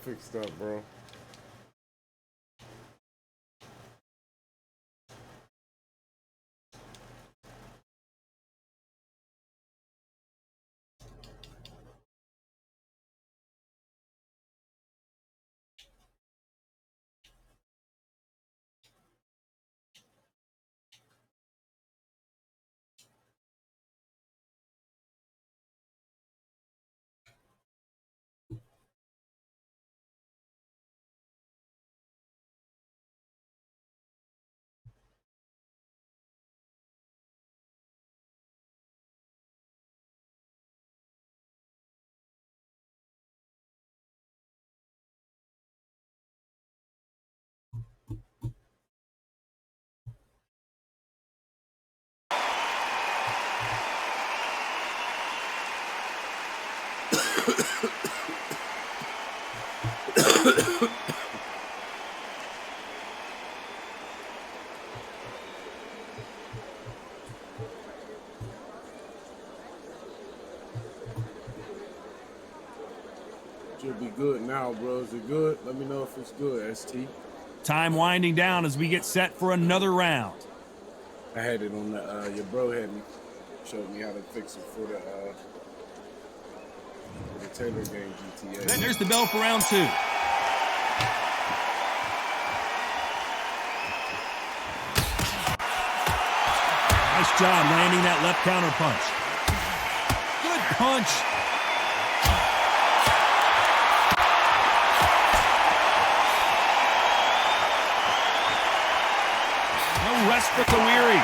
fixed up, bro. Should be good now, bro. Is it good? Let me know if it's good, ST. Time winding down as we get set for another round. I had it on the, your bro had me, showed me how to fix it for the Taylor game GTA. And there's the bell for round 2. Nice job landing that left counter punch. Good punch. No rest for the weary.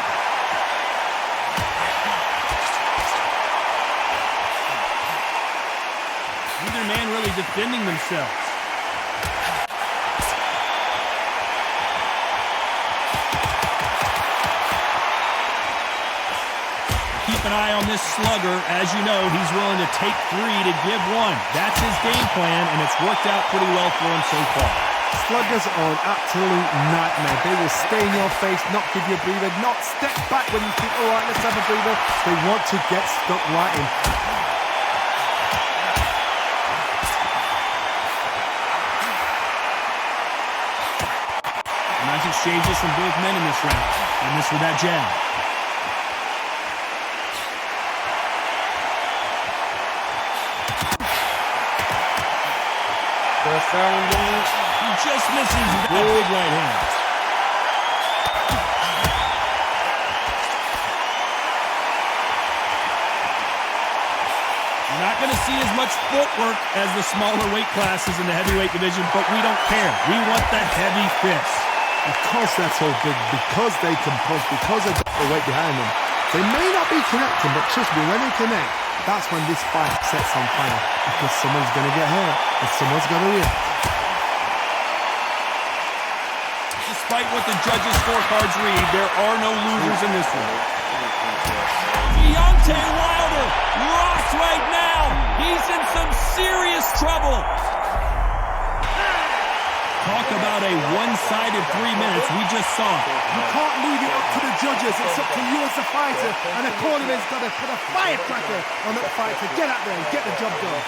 Neither man really defending themselves. Keep an eye on this slugger. As you know, he's willing to take 3 to give 1. That's his game plan, and it's worked out pretty well for him so far. Sluggers are an absolute nightmare. They will stay in your face, not give you a breather, not step back when you think, all right, let's have a breather. They want to get stuck right in. Nice exchanges from both men in this round. And this with that jab. He just misses with that big right hand. You're not going to see as much footwork as the smaller weight classes in the heavyweight division, but we don't care. We want the heavy fists. Because they're so big, because they can punch, because they've got the weight behind them. They may not be connecting, but trust me, when they connect, that's when this fight sets on fire. Because someone's going to get hurt, and someone's going to react. Despite what the judges' scorecards read, there are no losers in this one. Deontay Wilder lost right now. He's in some serious trouble. Talk about a one-sided 3 minutes. We just saw it. You can't leave it up to the judges. It's up to you as a fighter. And the cornerman's got to put a firecracker on that fight to get out there and get the job done.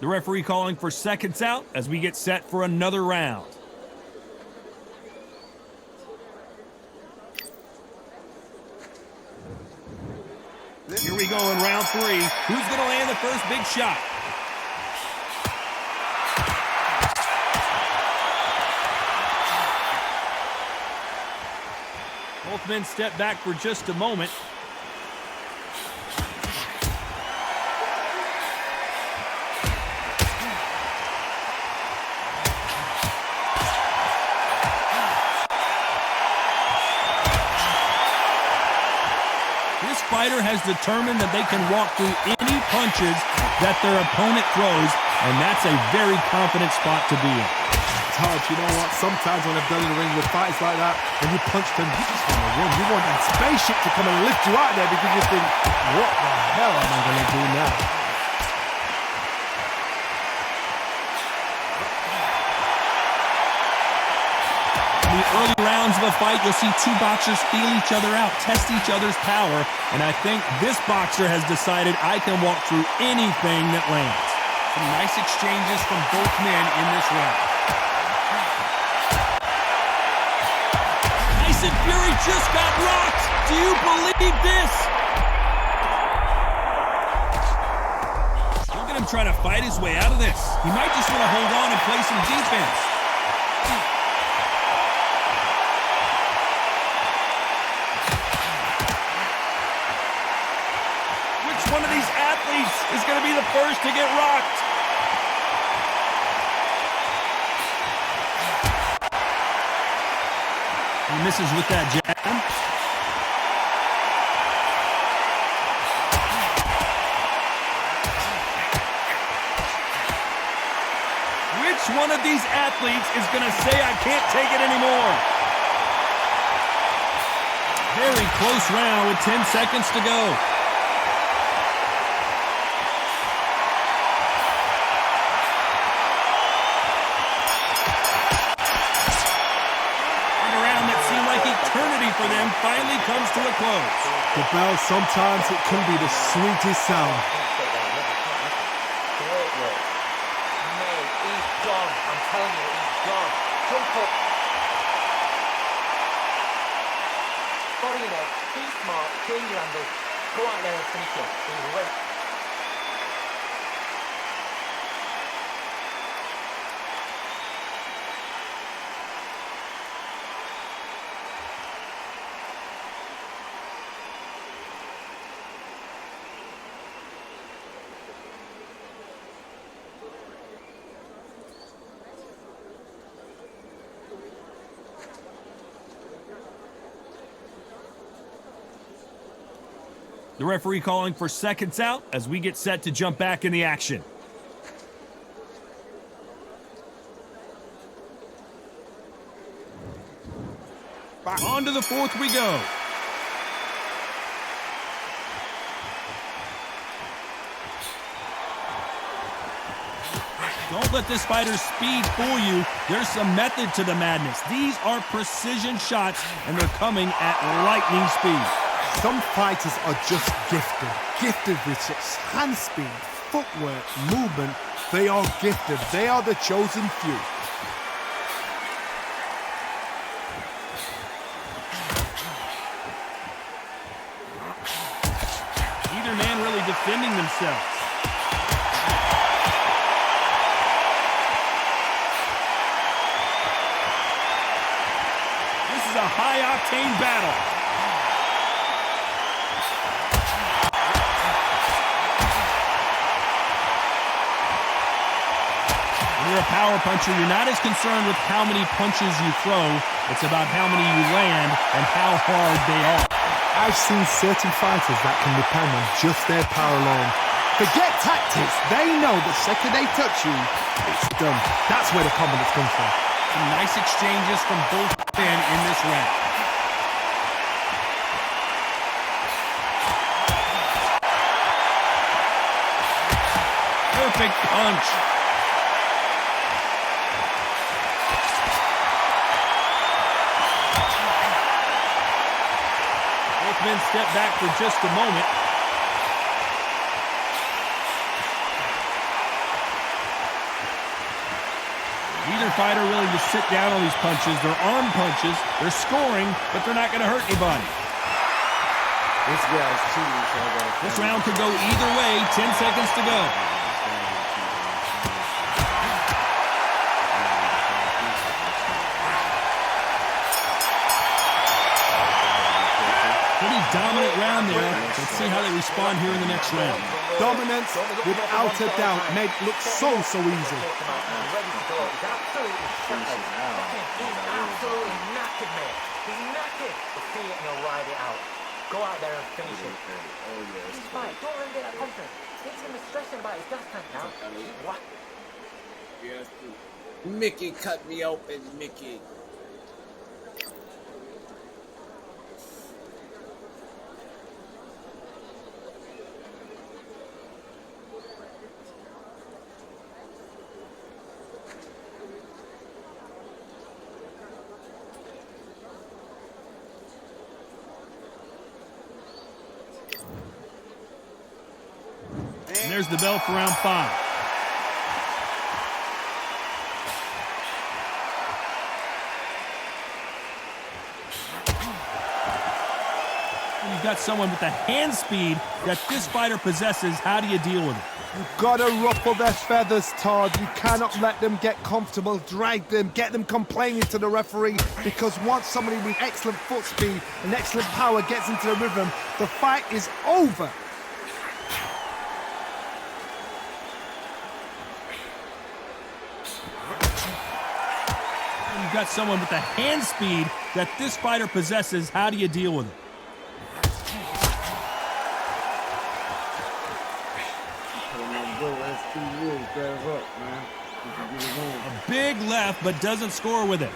The referee calling for seconds out as we get set for another round. Here we go in round 3. Who's going to land the first big shot? Both men step back for just a moment. fighter has determined that they can walk through any punches that their opponent throws, and that's a very confident spot to be in. It's hard, you know what? Sometimes when I've done in the ring with fights like that, when you punch them, you just want to run. You want that spaceship to come and lift you out there because you think, what the hell am I going to do now? In the early rounds of a fight, you'll see two boxers feel each other out, test each other's power, and I think this boxer has decided I can walk through anything that lands. Some nice exchanges from both men in this round. Tyson Fury just got rocked. Do you believe this? Look at him trying to fight his way out of this. He might just want to hold on and play some defense. One of these athletes is going to be the first to get rocked. He misses with that jab. Which one of these athletes is going to say, I can't take it anymore? Very close round with 10 seconds to go. For them finally comes to a close. The bell, sometimes it can be the sweetest sound. Great work. Mate, he's gone. I'm telling you, he's gone. Jump up. Body in it. Be smart. Change your angle. Go out there and finish him. He's ready. The referee calling for seconds out as we get set to jump back in the action. On to the fourth we go. Don't let this fighter's speed fool you. There's some method to the madness. These are precision shots, and they're coming at lightning speed. Some fighters are just gifted with such hand speed, footwork, movement. They are gifted. They are the chosen few. Either man really defending themselves. This is a high-octane battle. When you're a power puncher, you're not as concerned with how many punches you throw. It's about how many you land and how hard they are. I've seen certain fighters that can depend on just their power alone. Forget tactics. They know the second they touch you, it's done. That's where the confidence comes from. Some nice exchanges from both men in this round. Perfect punch. Men step back for just a moment. Neither fighter willing to sit down on these punches. They're arm punches. They're scoring, but they're not going to hurt anybody. This guy's cheating, so I gotta. This round could go either way. 10 seconds to go. Pretty dominant round there. Let's see how they respond here in the next round. Dominance, without a doubt, made it look so easy. He's absolutely knackered, mate. He's knackered. The feet and he'll ride it out. Go out there and finish him. Oh, yeah. He's fine. Don't let him get that confidence. It's him stressing about his gas tank now. What? Yes. Mickey, cut me open, Mickey. And there's the bell for round 5. You've got someone with the hand speed that this fighter possesses. How do you deal with it? You've got to ruffle their feathers, Todd. You cannot let them get comfortable, drag them, get them complaining to the referee, because once somebody with excellent foot speed and excellent power gets into the rhythm, the fight is over. You've got someone with the hand speed that this fighter possesses. How do you deal with it? A big left, but doesn't score with it.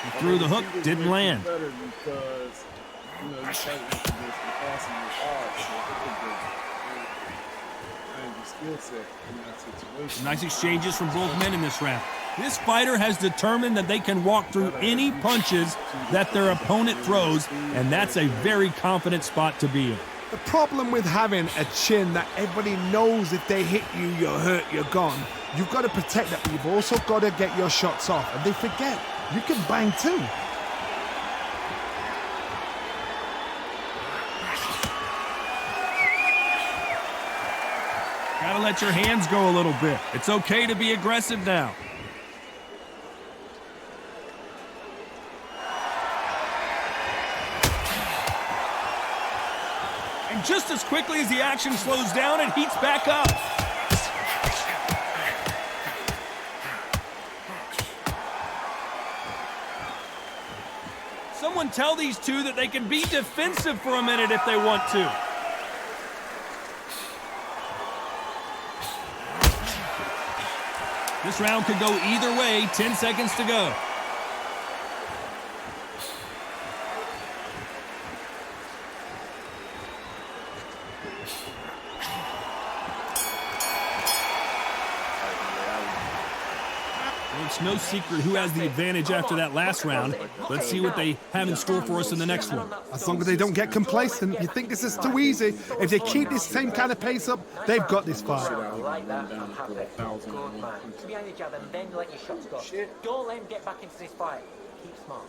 He threw the hook, didn't land. Nice exchanges from both men in this round. This fighter has determined that they can walk through any punches that their opponent throws, and that's a very confident spot to be in. The problem with having a chin that everybody knows if they hit you, you're hurt, you're gone. You've got to protect that, but you've also got to get your shots off. And they forget, you can bang too. Gotta let your hands go a little bit. It's okay to be aggressive now. And just as quickly as the action slows down, it heats back up. Someone tell these two that they can be defensive for a minute if they want to. This round could go either way. 10 seconds to go. Well, it's no secret who has the advantage after that last round. Let's see what they have in store for us in the next one. As long as they don't get complacent, you think this is too easy. If they keep this same kind of pace up, they've got this fight. Like that, I'm happy. Good man. To behind the jab and then let your shots go. Don't let him get back into this fight. Keep smart.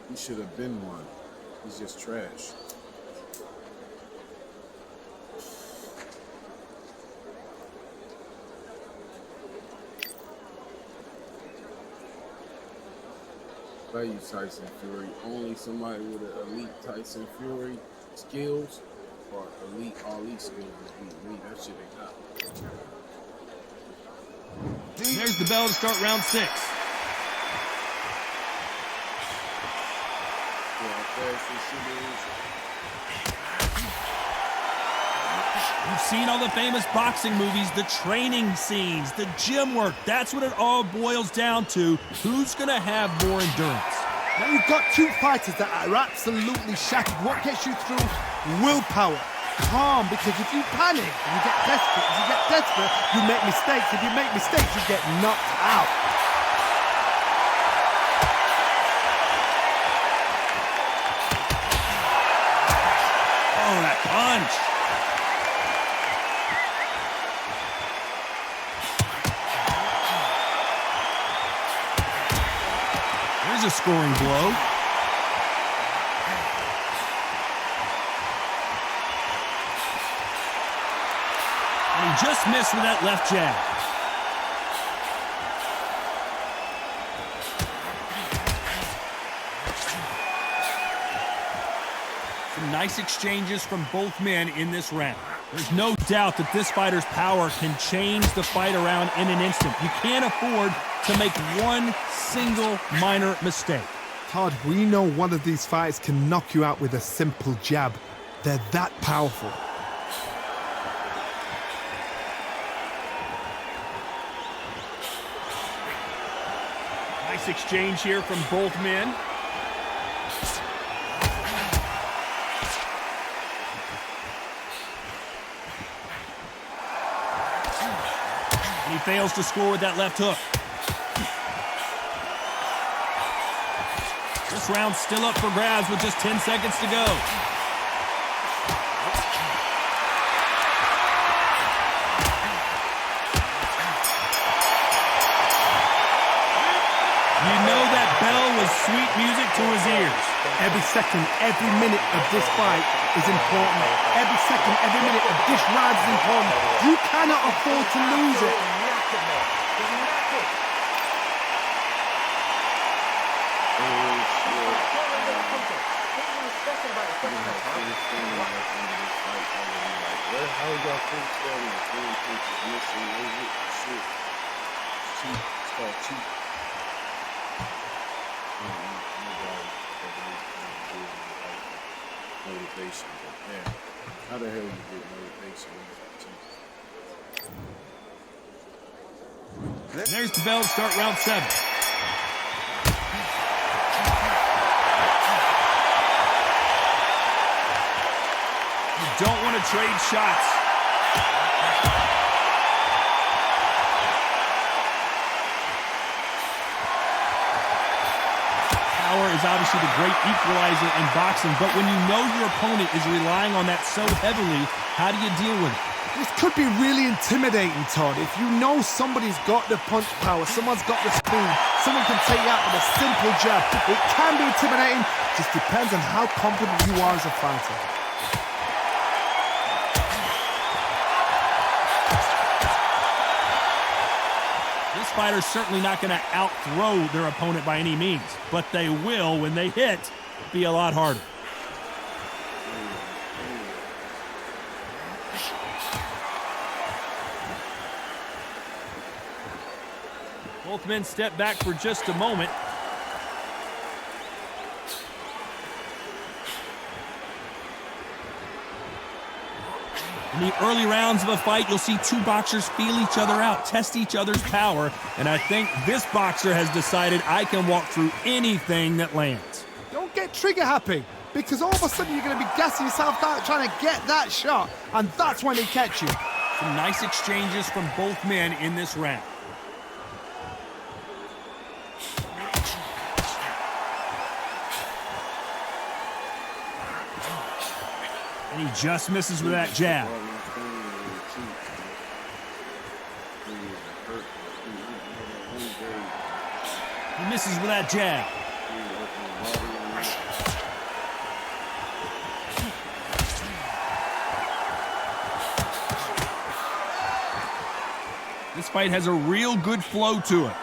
He should have been one. He's just trash. You Tyson Fury. Only somebody with an elite Tyson Fury skills or elite Ali skills would beat me. That shit ain't got. There's the bell to start round 6. You've seen all the famous boxing movies, the training scenes, the gym work. That's what it all boils down to. Who's going to have more endurance? Now you've got two fighters that are absolutely shattered. What gets you through? Willpower. Calm, because if you panic, you get desperate. If you get desperate, you make mistakes. If you make mistakes, you get knocked out. Oh, that punch. There's a scoring blow. And he just missed with that left jab. Some nice exchanges from both men in this round. There's no doubt that this fighter's power can change the fight around in an instant. You can't afford to make one single minor mistake. Todd, we know one of these fights can knock you out with a simple jab. They're that powerful. Nice exchange here from both men. And he fails to score with that left hook. This round's still up for grabs with just 10 seconds to go. You know that bell was sweet music to his ears. Every second, every minute of this fight is important. Every second, every minute of this round is important. You cannot afford to lose it. How y'all think that the game is missing? Shit. Cheap. It's called cheap. Motivation, but man, how the hell you get motivation when you cheap? There's the bell to start round 7. You don't want to trade shots. Power is obviously the great equalizer in boxing, but when you know your opponent is relying on that so heavily, how do you deal with it? This could be really intimidating, Todd. If you know somebody's got the punch power, someone's got the speed, someone can take you out with a simple jab, it can be intimidating. Just depends on how confident you are as a fighter. This fighter's certainly not going to out-throw their opponent by any means, but they will, when they hit, be a lot harder. Both men step back for just a moment. In the early rounds of a fight, you'll see two boxers feel each other out, test each other's power, and I think this boxer has decided I can walk through anything that lands. Don't get trigger happy, because all of a sudden you're going to be gassing yourself out trying to get that shot, and that's when they catch you. Some nice exchanges from both men in this round. And he just misses with that jab. He misses with that jab. This fight has a real good flow to it.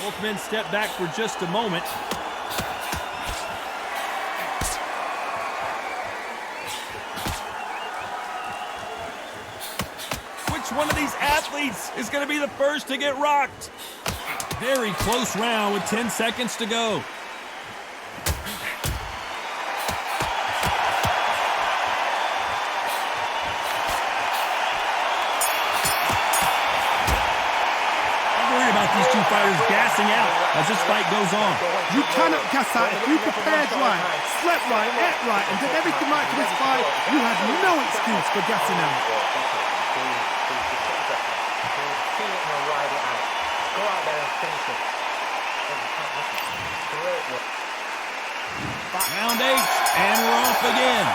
Both men step back for just a moment. Which one of these athletes is going to be the first to get rocked? Very close round with 10 seconds to go. These two fighters gassing out as this fight goes on. You cannot gas out. If you prepared right, slept right, ate right, and did everything right for this fight, you have no excuse for gassing out. Go out there and finish it. Great work. Round 8, and we're off again.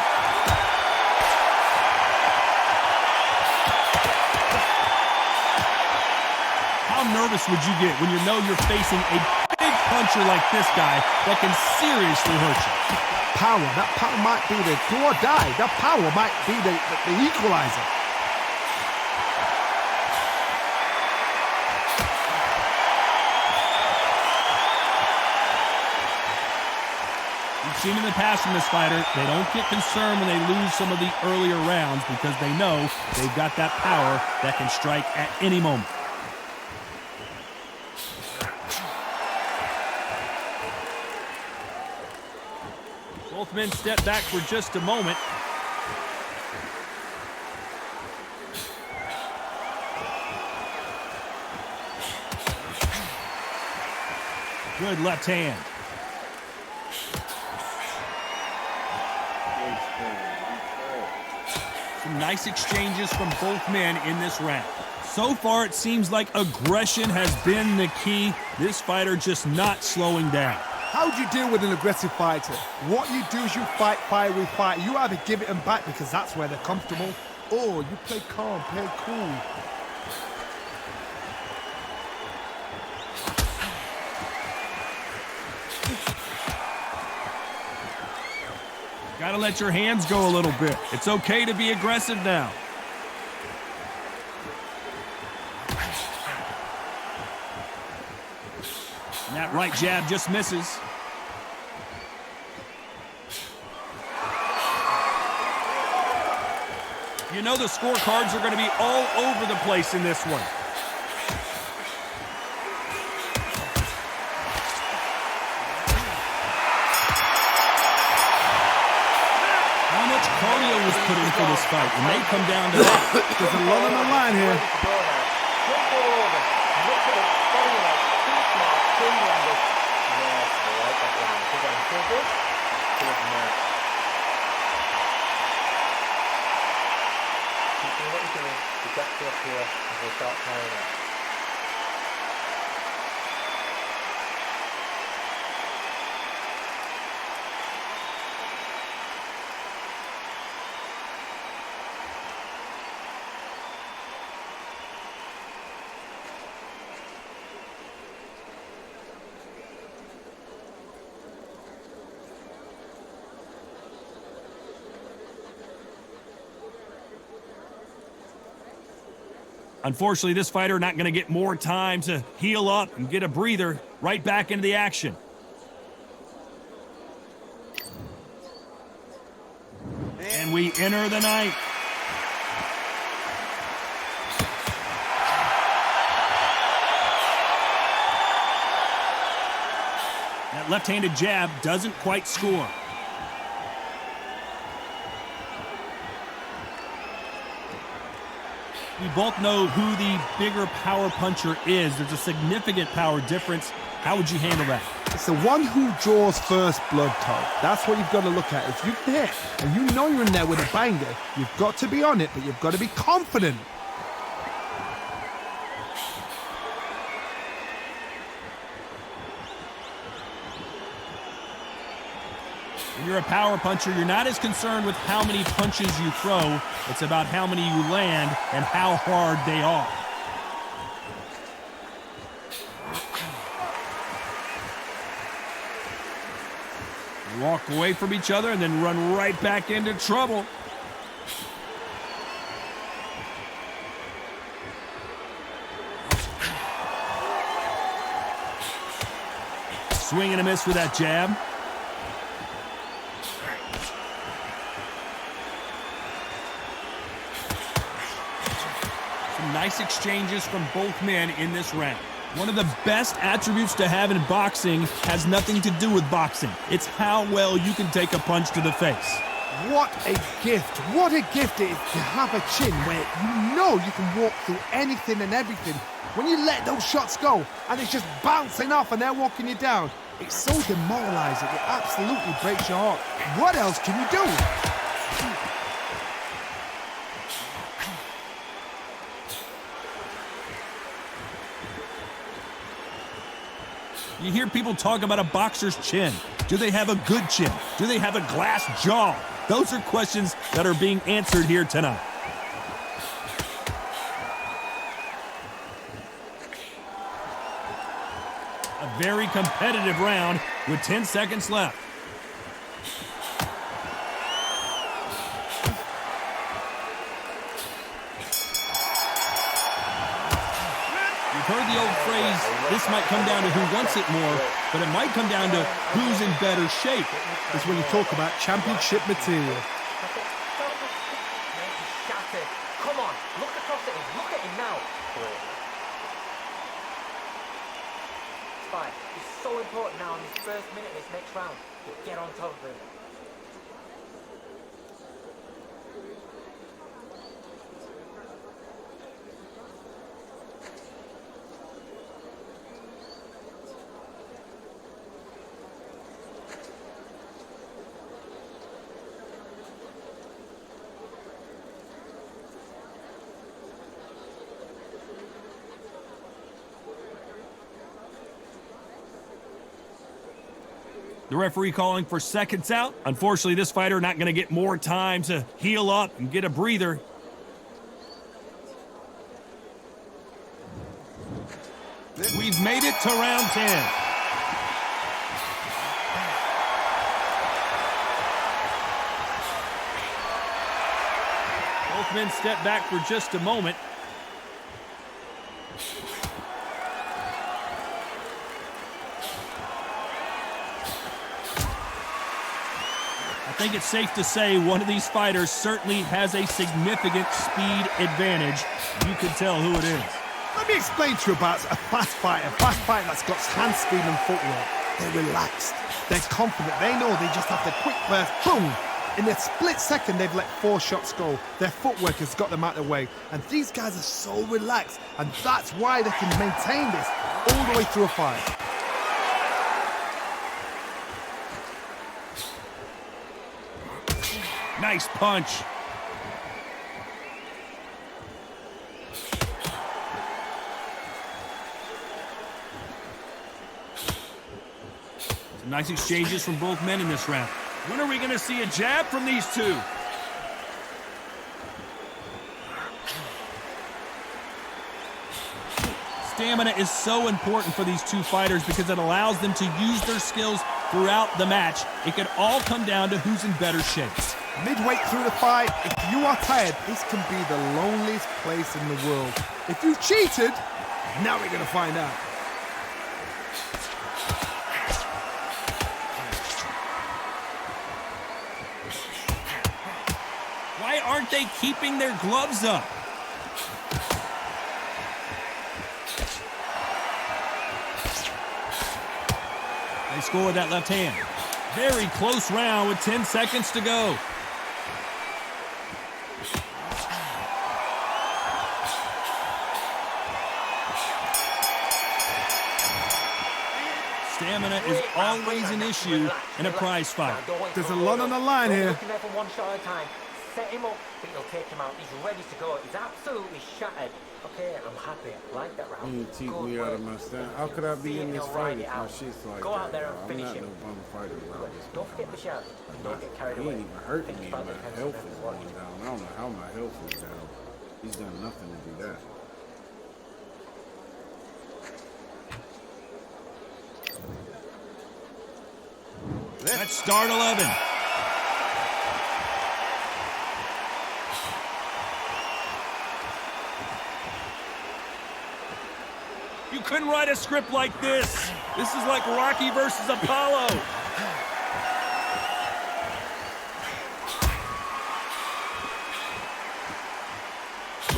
How nervous would you get when you know you're facing a big puncher like this guy that can seriously hurt you? That power might be the do or die. That power might be the equalizer. seen in the past from this fighter, they don't get concerned when they lose some of the earlier rounds because they know they've got that power that can strike at any moment. Both men step back for just a moment. Good left hand. Some nice exchanges from both men in this round. So far, it seems like aggression has been the key. This fighter just not slowing down. How do you deal with an aggressive fighter? What you do is you fight fire with fire. You either give it them back because that's where they're comfortable, or you play calm, play cool. Gotta let your hands go a little bit. It's okay to be aggressive now. And that right jab just misses. You know the scorecards are going to be all over the place in this one. How much cardio was put in for this fight? It may come down to that. There's a lot on the line here. Unfortunately, this fighter not going to get more time to heal up and get a breather. Right back into the action. And we enter the ninth. That left-handed jab doesn't quite score. We both know who the bigger power puncher is. There's a significant power difference. How would you handle that? It's the one who draws first blood, Todd. That's what you've got to look at. If you're there and you know you're in there with a banger, you've got to be on it, but you've got to be confident. When you're a power puncher, you're not as concerned with how many punches you throw. It's about how many you land and how hard they are. You walk away from each other and then run right back into trouble. Swing and a miss with that jab. Nice exchanges from both men in this round. One of the best attributes to have in boxing has nothing to do with boxing. It's how well you can take a punch to the face. What a gift. What a gift it is to have a chin where you know you can walk through anything and everything. When you let those shots go and it's just bouncing off and they're walking you down, it's so demoralizing. It absolutely breaks your heart. What else can you do? You hear people talk about a boxer's chin. Do they have a good chin? Do they have a glass jaw? Those are questions that are being answered here tonight. A very competitive round with 10 seconds left. You've heard the old phrase, This might come down to who wants it more, but it might come down to who's in better shape. Is when you talk about championship material. Shattered. Come on, look across at him. Look at him now. Fine. It's so important now in this first minute of this next round to get on top of him. The referee calling for seconds out. Unfortunately, this fighter not going to get more time to heal up and get a breather. We've made it to round 10. Both men step back for just a moment. I think it's safe to say one of these fighters certainly has a significant speed advantage. You can tell who it is. Let me explain to you about a fast fighter that's got hand speed and footwork. They're relaxed, they're confident, they know they just have to quick burst, boom! In a split second, they've let 4 shots go. Their footwork has got them out of the way. And these guys are so relaxed, and that's why they can maintain this all the way through a fight. Nice punch. Some nice exchanges from both men in this round. When are we going to see a jab from these two? Stamina is so important for these two fighters because it allows them to use their skills throughout the match. It could all come down to who's in better shape. Midway through the fight, if you are tired, this can be the loneliest place in the world. If you cheated, now we're going to find out. Why aren't they keeping their gloves up? They score with that left hand. Very close round with 10 seconds to go. Stamina is always an issue in a prize fight. There's a lot on the line here. Looking there for one shot at a time. Set him up, but he'll take him out. He's ready to go. He's absolutely shattered. Okay, I'm happy. I like that round. You take me out of my stand. How could I be in this fight if my shit's like Go out that? there and I'm finish not him. no bum fighter around this. Don't forget the shout. Don't get carried He away. ain't even hurting me. Think about My the health defense is of what going you down. I don't know how my health is down. He's done nothing to do that. Let's start 11. You couldn't write a script like this. This is like Rocky versus Apollo.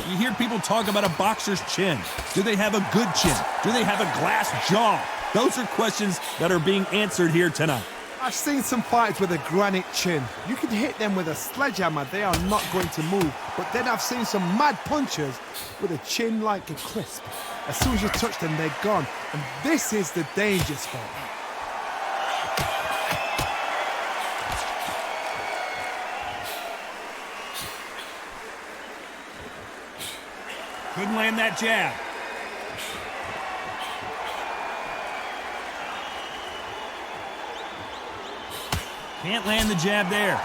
You hear people talk about a boxer's chin. Do they have a good chin? Do they have a glass jaw? Those are questions that are being answered here tonight. I've seen some fighters with a granite chin. You can hit them with a sledgehammer, they are not going to move. But then I've seen some mad punchers with a chin like a crisp. As soon as you touch them, they're gone. And this is the danger spot. Couldn't land that jab. Can't land the jab there.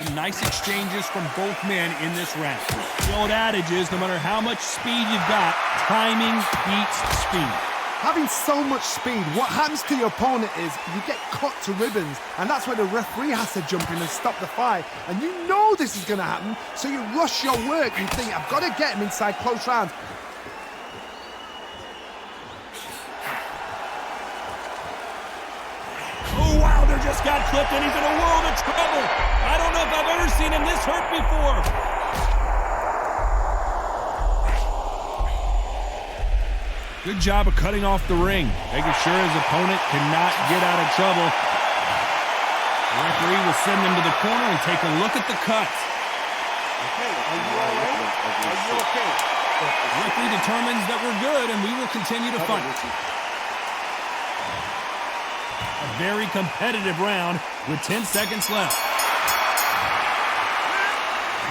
Some nice exchanges from both men in this round. The old adage is no matter how much speed you've got, timing beats speed. Having so much speed, what happens to your opponent is you get cut to ribbons, and that's where the referee has to jump in and stop the fight. And you know this is going to happen, so you rush your work. You think, I've got to get him inside close rounds. Oh, Wilder just got clipped, and he's in a world of trouble. I don't know if I've ever seen him this hurt before. Good job of cutting off the ring, making sure his opponent cannot get out of trouble. The referee will send him to the corner and take a look at the cuts. Okay, are you all right? Are you okay? The referee determines that we're good, and we will continue to fight. A very competitive round with 10 seconds left.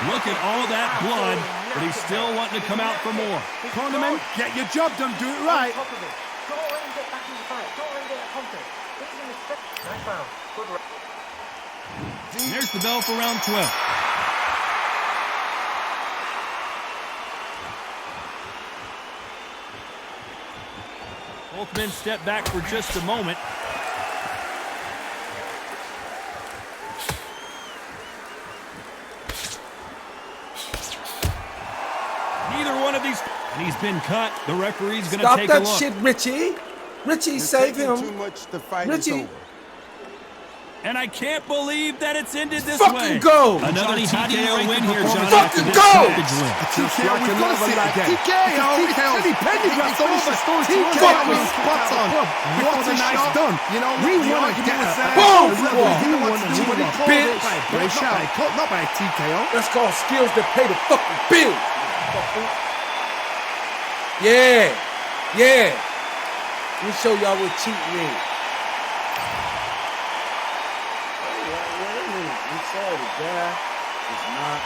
Look at all that blood, but he's still wanting to come out for more. Cornerman, get your job done, do it right. Don't let him get back in the fight. Don't let him get confident. He's in the step. Nice round. Good round. There's the bell for round 12. Both men step back for just a moment. Neither one of these, and he's been cut. The referee's going to take a look. Stop that shit, Richie. Richie, save him. Too much. The fight Richie. is over. And I can't believe that it's ended this Fucking way. go. Another TKO win here, Johnny. Fucking after this go. stoppage win. TKO, we've got to see it again. TKO, Teddy Penny got so much story. TKO was spot on. Before the night's done. You know, we want to get a boom. We want to do what he called it. Bitch. Not by a TKO. That's called skills that pay the fucking bills. Yeah. Yeah. Let me show y'all what cheating is. Wait a minute. I'm sorry, the guy is not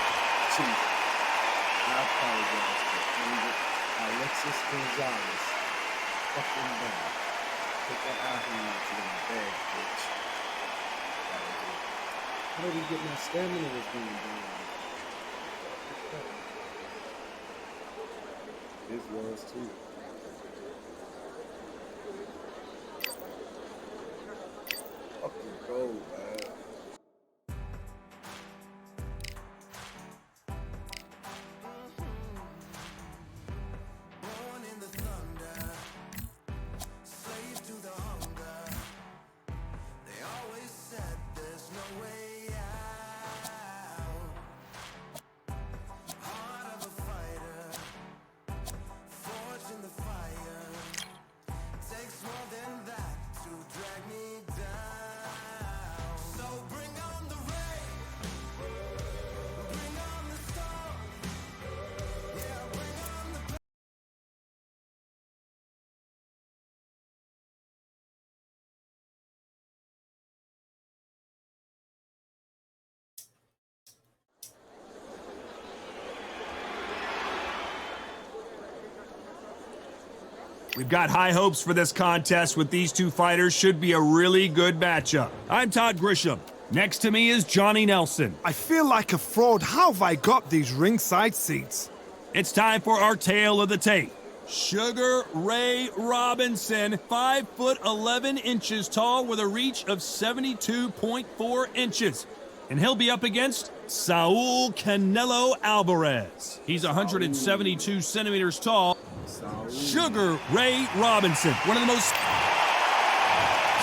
cheating. I apologize to Alexis Gonzalez. Fucking bad. Put that out here into the bag, bitch. How did he get my stamina was being down? This was too. Fucking gold, man. We've got high hopes for this contest with these two fighters. Should be a really good matchup. I'm Todd Grisham. Next to me is Johnny Nelson. I feel like a fraud. How have I got these ringside seats? It's time for our tale of the tape. Sugar Ray Robinson, 5'11" tall with a reach of 72.4 inches. And he'll be up against Saul Canelo Alvarez. He's 172 centimeters tall. Sugar Ray Robinson, one of the most...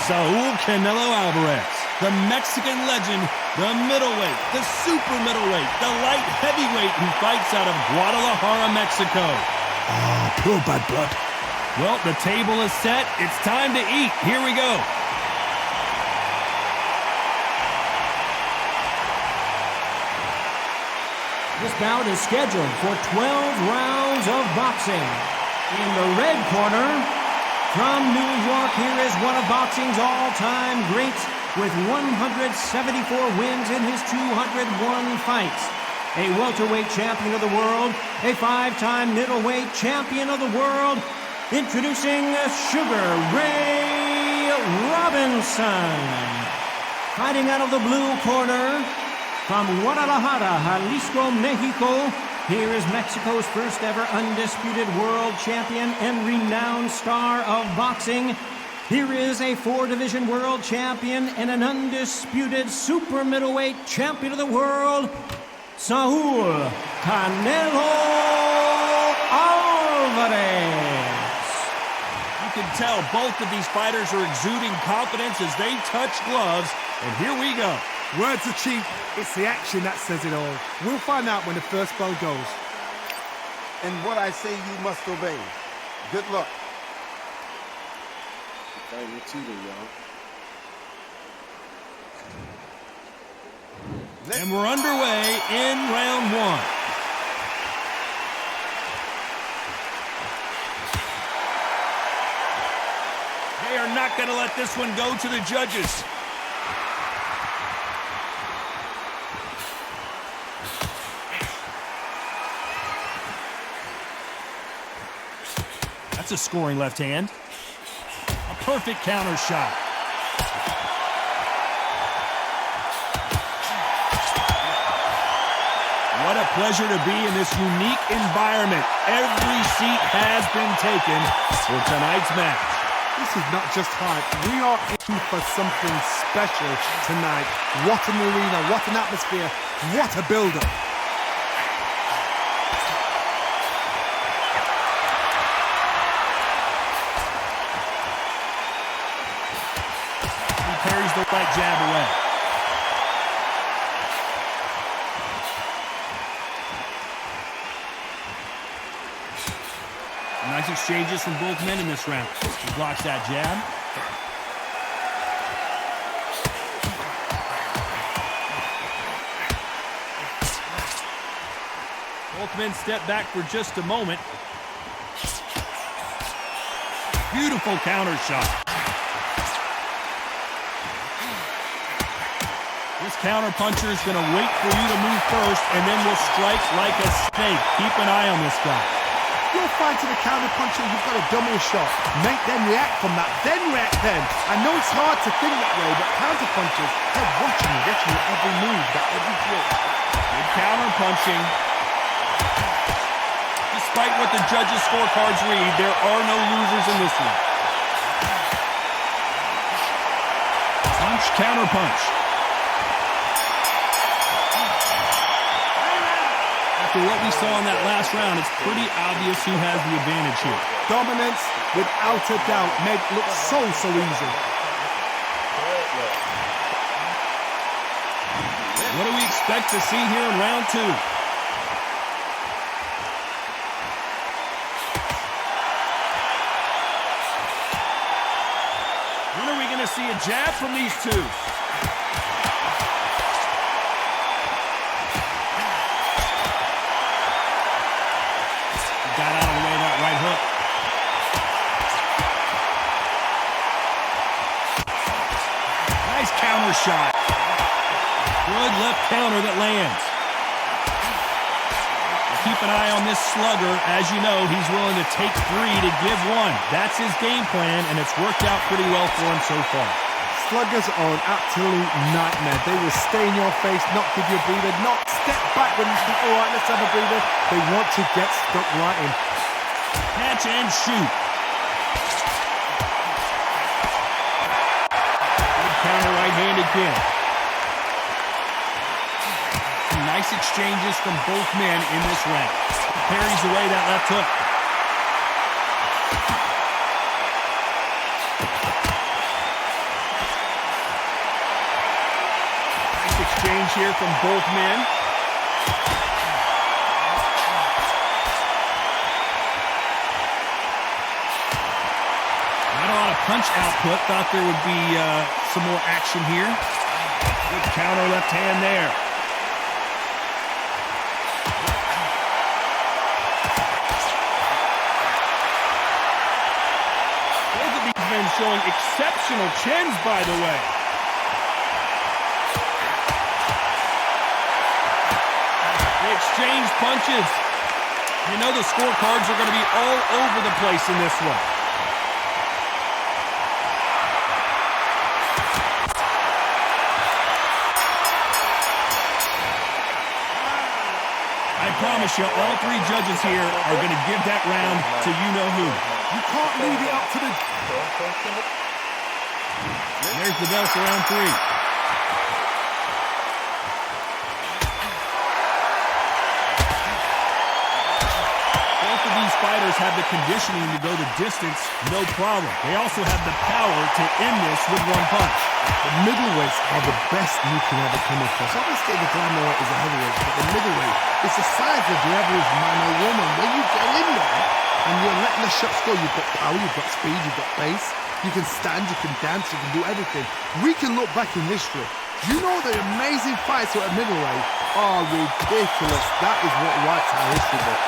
Saul Canelo Alvarez, the Mexican legend, the middleweight, the super middleweight, the light heavyweight who fights out of Guadalajara, Mexico. Ah, pure bad blood. Well, the table is set. It's time to eat. Here we go. This bout is scheduled for 12 rounds of boxing. In the red corner, from New York, here is one of boxing's all-time greats with 174 wins in his 201 fights. A welterweight champion of the world, a 5-time middleweight champion of the world, introducing Sugar Ray Robinson. Fighting out of the blue corner, from Guadalajara, Jalisco, Mexico, here is Mexico's first ever undisputed world champion and renowned star of boxing. Here is a 4-division world champion and an undisputed super middleweight champion of the world, Saul Canelo Alvarez. You can tell both of these fighters are exuding confidence as they touch gloves, and here we go. Words are cheap. It's the action that says it all. We'll find out when the first bell goes. And what I say you must obey. Good luck. Fighting a cheater, y'all. And we're underway in round one. They are not going to let this one go to the judges. That's a scoring left hand. A perfect counter shot. What a pleasure to be in this unique environment. Every seat has been taken for tonight's match. This is not just hype. We are in for something special tonight. What an arena, what an atmosphere, what a build-up. He parries the right jab away. Nice exchanges from both men in this round. He blocks that jab. Both men step back for just a moment. Beautiful counter shot. This counter puncher is going to wait for you to move first and then will strike like a snake. Keep an eye on this guy. You're fighting a counter puncher, you've got a double shot. Make them react from that, then react then. I know it's hard to think that way, but counter punchers, they're watching you, watching your every move, that every flip. Good counter punching. Despite what the judges' scorecards read, there are no losers in this one. Punch, counter punch. After what we saw in that last round, it's pretty obvious who has the advantage here. Dominance, without a doubt, made it look so easy. What do we expect to see here in round two? When are we going to see a jab from these two? Got out of the way of that right hook. Nice counter shot. Good left counter that lands. Keep an eye on this slugger. As you know, he's willing to take 3 to give 1. That's his game plan, and it's worked out pretty well for him so far. Sluggers are an absolute nightmare. They will stay in your face, not give you a breather, not step back when you think, all right, let's have a breather. They want to get stuck right in. Catch and shoot. Good counter right hand again. Some nice exchanges from both men in this round. Parries away that left hook. Nice exchange here from both men. Punch output. Thought there would be some more action here. Good counter left hand there. Both of these men showing exceptional chins, by the way. They exchange punches. You know the scorecards are going to be all over the place in this one. I promise you, all three judges here are going to give that round to you-know-who. You can't leave it up to the... There's the bell for round 3. Both of these fighters have the conditioning to go the distance, no problem. They also have the power to end this with one punch. The middleweights are the best you can ever come across. Obviously, the glamour is a heavyweight, but the middleweight is the size of the average man or woman. When you get in there and you're letting the shots go, you've got power, you've got speed, you've got pace. You can stand, you can dance, you can do everything. We can look back in history. You know the amazing fights at middleweight are ridiculous. That is what writes our history book.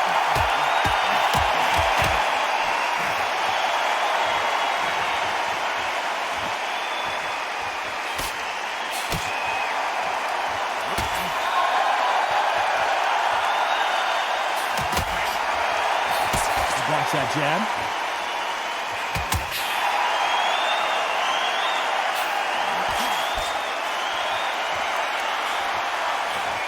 Watch that jab.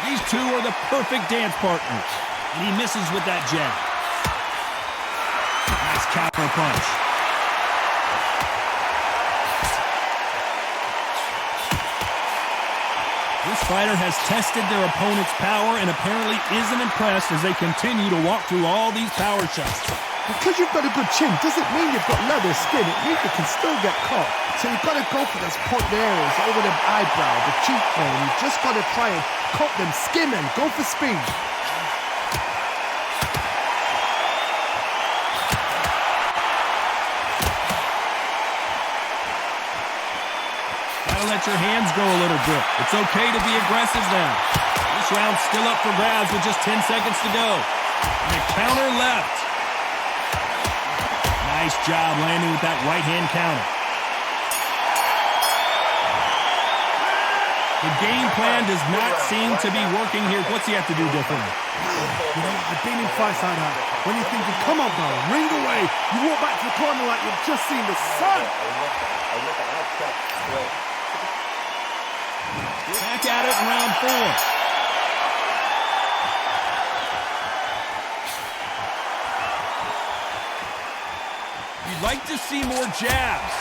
These two are the perfect dance partners. And he misses with that jab. Nice counter punch. This fighter has tested their opponent's power and apparently isn't impressed as they continue to walk through all these power shots. Because you've got a good chin doesn't mean you've got leather skin. It means you can still get caught. So you've got to go for those point areas over the eyebrow, the cheekbone. You've just got to try and cut them, skim them, go for speed. Gotta let your hands go a little bit. It's okay to be aggressive now. This round's still up for grabs with just 10 seconds to go. And a counter left. Nice job landing with that right-hand counter. The game plan does not seem to be working here. What's he have to do differently? You know, I've been in fights like that. When you're thinking, come on, bro, ring away. You walk back to the corner like you've just seen the sun. Back at it in round 4. You'd like to see more jabs.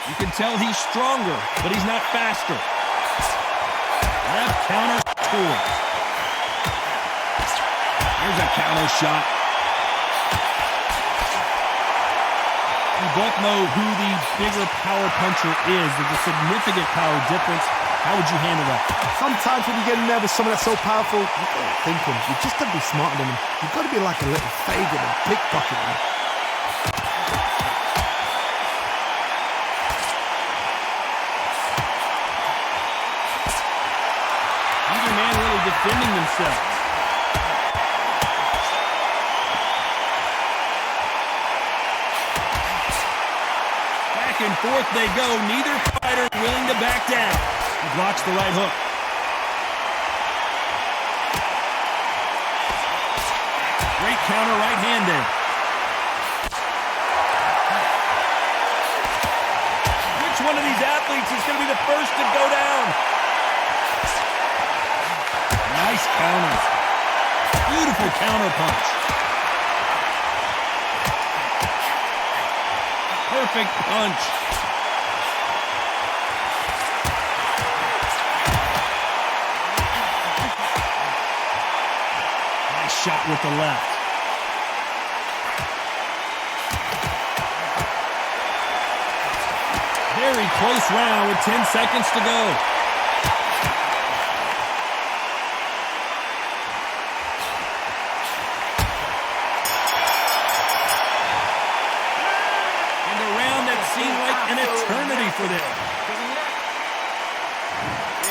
You can tell he's stronger, but he's not faster. Left counter forward. Here's a counter shot. We both know who the bigger power puncher is. There's a significant power difference. How would you handle that? Sometimes when you get nervous, someone that's so powerful, you've got to think him. You just got to be smarter than him. You've got to be like a little Fagin and pickpocket him. Either man really defending themselves. Back and forth they go. Neither fighter willing to back down. He blocks the right hook. Great counter right-handed. Which one of these athletes is going to be the first to go down? Nice counter. Beautiful counter punch. Perfect punch. Nice shot with the left. Very close round with 10 seconds to go. And a round that seemed like an eternity for them.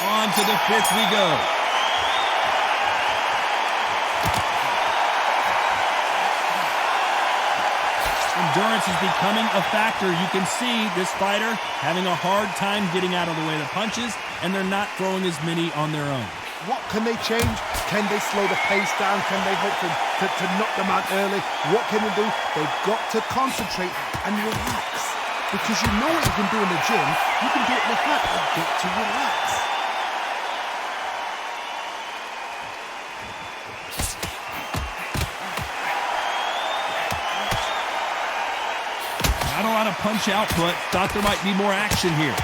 On to the 5th we go. Endurance is becoming a factor. You can see this fighter having a hard time getting out of the way of the punches, and they're not throwing as many on their own. What can they change? Can they slow the pace down? Can they hope to knock them out early? What can they do? They've got to concentrate and relax. Because you know what you can do in the gym, you can do it in the fight. You get to relax. Not a lot of punch output. Thought there might be more action here.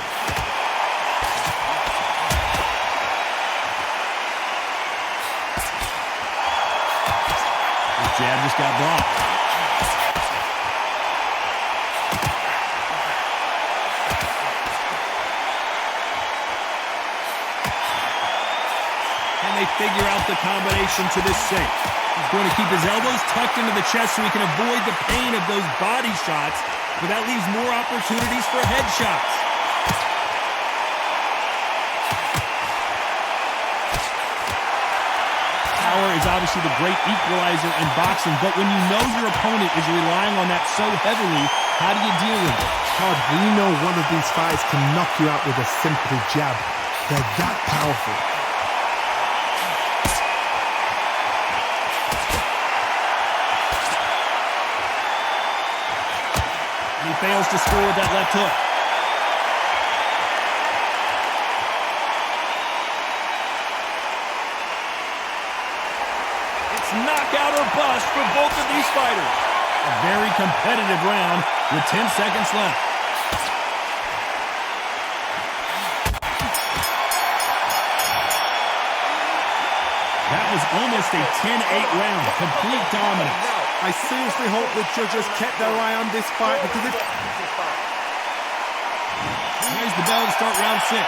The jab just got blocked. And they figure out the combination to this sink. He's going to keep his elbows tucked into the chest so he can avoid the pain of those body shots, but that leaves more opportunities for headshots. Power is obviously the great equalizer in boxing, but when you know your opponent is relying on that so heavily, how do you deal with it? Todd, we know one of these fighters can knock you out with a simple jab. They're that powerful. He fails to score with that left hook. It's knockout or bust for both of these fighters. A very competitive round with 10 seconds left. That was almost a 10-8 round. Complete dominance. I seriously hope the judges kept their eye on this fight because if... Here's the bell to start round 6.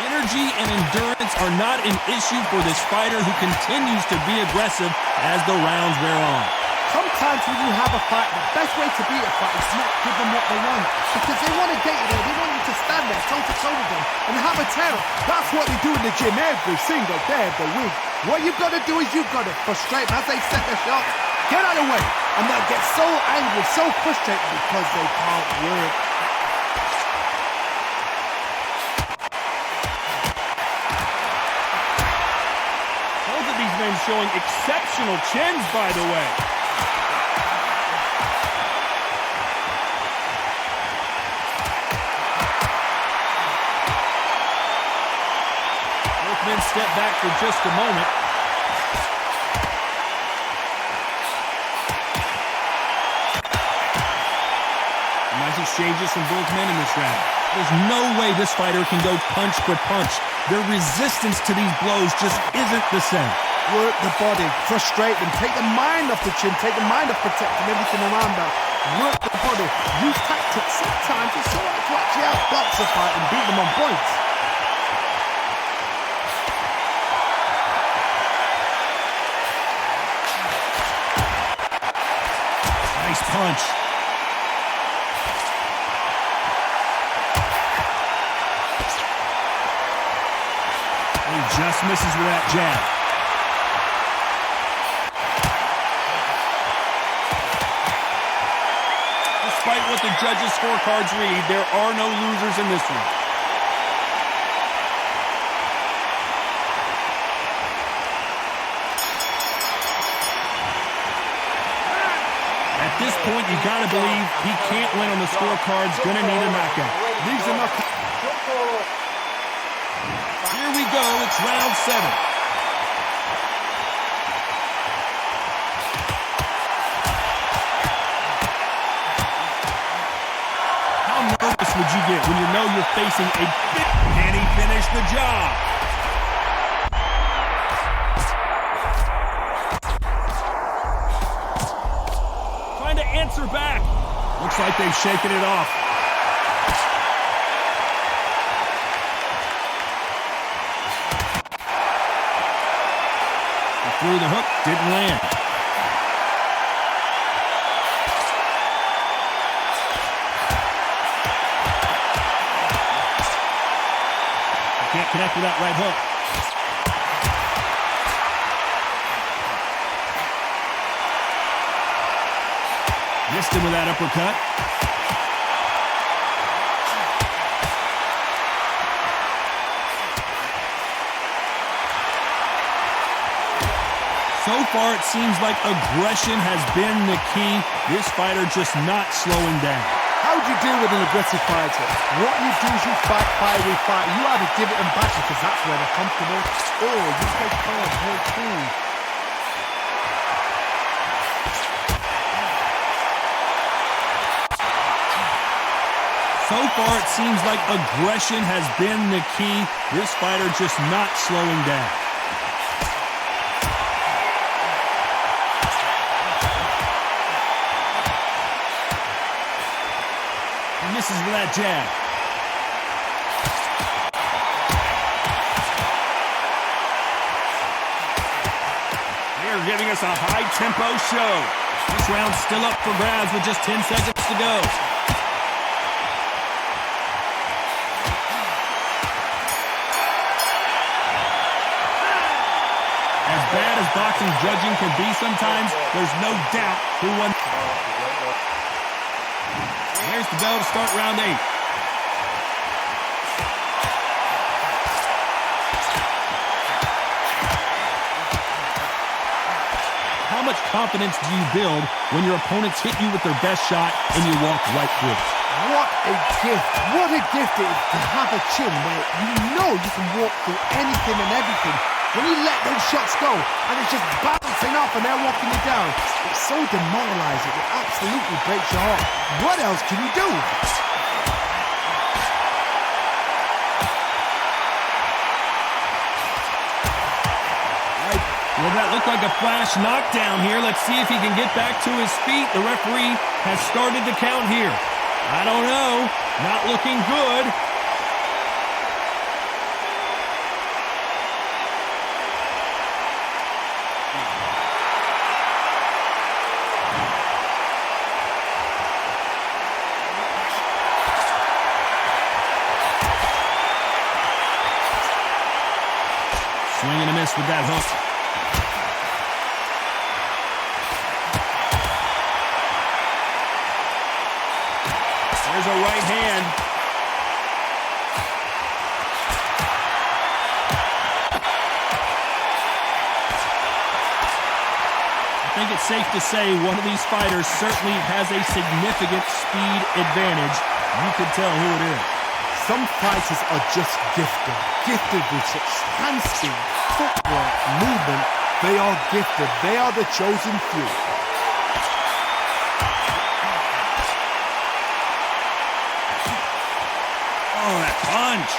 Energy and endurance are not an issue for this fighter who continues to be aggressive as the rounds wear on. Sometimes when you have a fight, the best way to beat a fight is not give them what they want. Because they want to get you there, they want you to stand there toe-to-toe with them and have a terror. That's what they do in the gym every single day of the week. What you've got to do is you've got to frustrate them as they set their shots. Get out of the way. And they'll get so angry, so frustrated because they can't work. Both of these men showing exceptional chins, by the way. Men step back for just a moment. Nice exchanges from both men in this round. There's no way this fighter can go punch for punch. Their resistance to these blows just isn't the same. Work the body, frustrate them, take the mind off the chin, take the mind off protecting everything around that. Work the body, use tactics. Sometimes it's so hard to actually outbox a fight and beat them on points. Nice punch. He just misses with that jab. Despite what the judges' scorecards read, there are no losers in this one. At this point, you gotta believe he can't win on the scorecards. Gonna need a knockout. Leaves a knockout. Here we go. It's round 7. How nervous would you get when you know you're facing a big... Can he finish the job? Trying to answer back. Looks like they've shaken it off. He threw the hook, didn't land. Can't connect with that right hook. Missed him with that uppercut. So far, it seems like aggression has been the key. This fighter just not slowing down. How do you deal with an aggressive fighter? What you do is you fight, we fight. You either give it them back because that's where they're comfortable, or you stay calm, hold cool. So far, it seems like aggression has been the key. This fighter just not slowing down. He misses with that jab. They're giving us a high-tempo show. This round's still up for grabs with just 10 seconds to go. As bad as boxing judging can be sometimes, there's no doubt who won. There's the bell to start round 8. How much confidence do you build when your opponents hit you with their best shot and you walk right through it? What a gift. What a gift it is to have a chin where you know you can walk through anything and everything. When you let those shots go and it's just bouncing off and they're walking you down, it's so demoralizing. It absolutely breaks your heart. What else can you do? Well, that looked like a flash knockdown here. Let's see if he can get back to his feet. The referee has started the count here. I don't know. Not looking good. Swing and a miss with that hook. There's a right hand. I think it's safe to say one of these fighters certainly has a significant speed advantage. You can tell who it is. Some fighters are just gifted. Gifted with such hand speed, footwork, movement. They are gifted. They are the chosen few. Oh, that punch.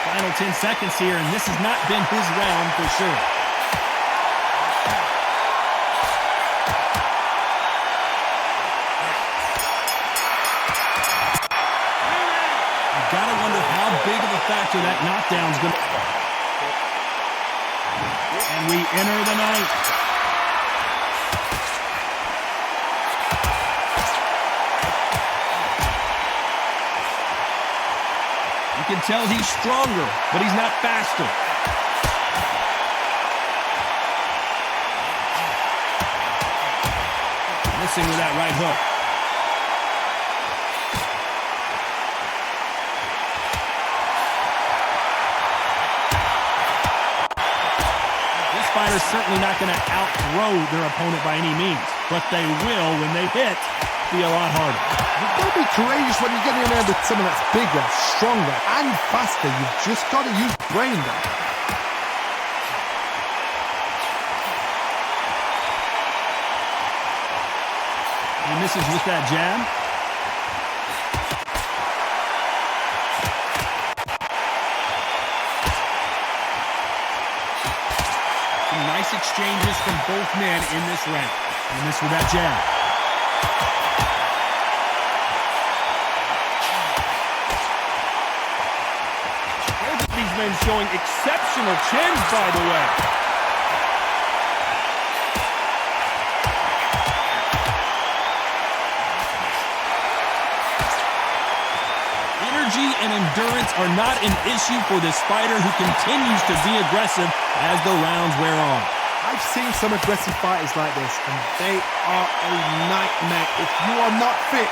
Final 10 seconds here, and this has not been his round for sure. You gotta wonder how big of a factor that knockdown's gonna be. And we enter the ninth. You can tell he's stronger, but he's not faster. Missing with that right hook. This fighter's certainly not going to outthrow their opponent by any means, but they will, when they hit, be a lot harder. You've got to be courageous when you get in there with someone that's bigger, stronger, and faster. You've just got to use brain there. He misses with that jab. Some nice exchanges from both men in this round. He missed with that jab. These men showing exceptional chins, by the way. Energy and endurance are not an issue for this fighter who continues to be aggressive as the rounds wear on. I've seen some aggressive fighters like this, and they are a nightmare. If you are not fit,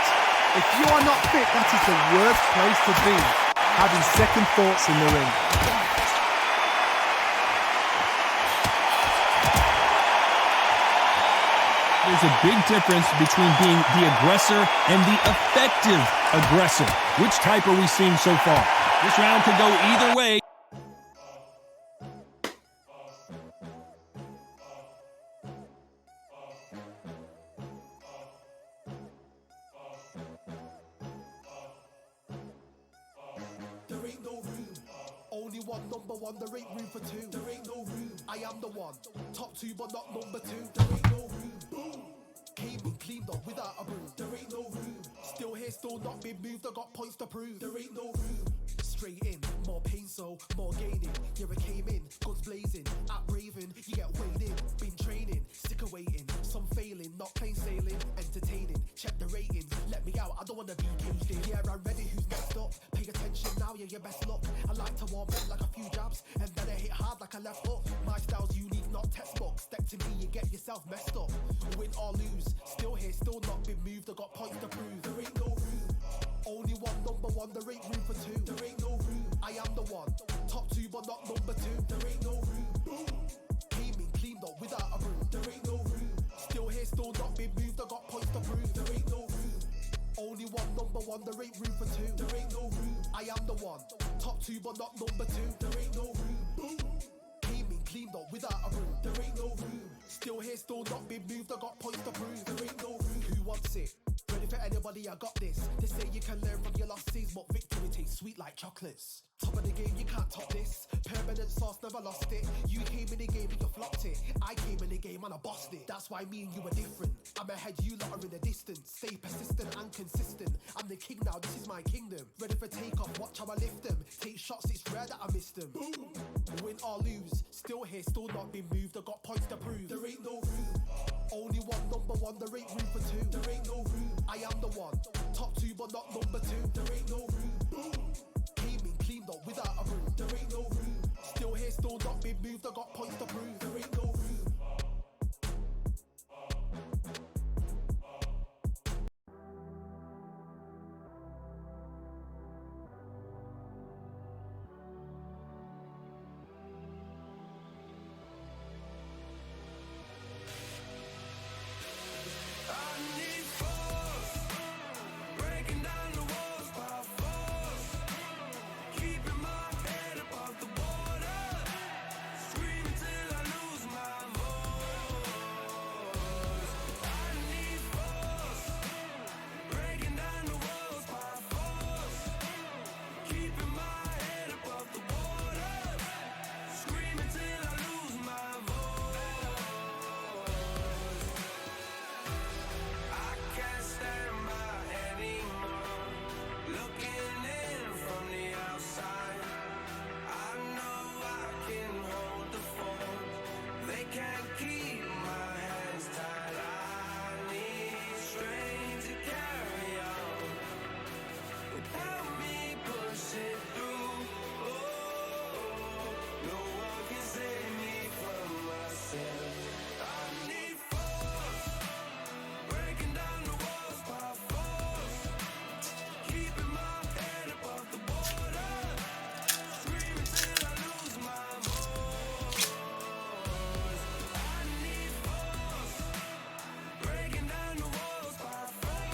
that is the worst place to be. Having second thoughts in the ring. There's a big difference between being the aggressor and the effective aggressor. Which type are we seeing so far? This round could go either way. There ain't no room. Only one number one, there ain't room for two. There ain't no room. I am the one. Top two, but not number two. There ain't no room. Boom. Came in cleaned up without a broom. There ain't no room. Still here, still not been moved. I got points to prove. There ain't no room. Straight in, more pain, so more gaining. Yeah, I came in, guns blazing, at raving. You get weighed in, been training, sick of waiting. Some failing, not plain sailing, entertaining. Check the rating, let me out. I don't wanna be caged in. Yeah, I'm ready. Who's next up? Pay attention now, yeah, your best luck. I like to warm up like a few jabs, and then I hit hard like a left hook. My style's unique, not textbook. Step to me, you get yourself messed up. Win or lose, still here, still not been moved. I got points to prove. There ain't no room. Only one number one, there ain't room for two. There ain't no room. I am the one. Top two, but not number two. There ain't no room. Boom. Came in cleaned up without a broom. There ain't no room. Still here, still not been moved. I got points to prove. There ain't no room. Only one number one, there ain't room for two. There ain't no room. I am the one. Top two, but not number two. There ain't no room. Boom. Came in cleaned up without a broom. There ain't no room. Still here, still not been moved. I got points to prove. There ain't no room. Who wants it? Ready for anybody, I got this. They say you can learn from your losses, but victory tastes sweet like chocolates. Top of the game, you can't top this. Permanent sauce, never lost it. You came in the game and you flopped it. I came in the game and I bossed it. That's why me and you are different. I'm ahead, you lot are in the distance. Stay persistent and consistent. I'm the king now, this is my kingdom. Ready for takeoff, watch how I lift them. Take shots, it's rare that I miss them. Boom. Win or lose, still here, still not been moved. I got points to prove. There ain't no room. Only one number one, there ain't room for two. There ain't no room. I am the one. Top two, but not number two. There ain't no room. Boom. Came in cleaned up without a broom. There ain't no room. Still here, still not been moved. I got points to prove. There ain't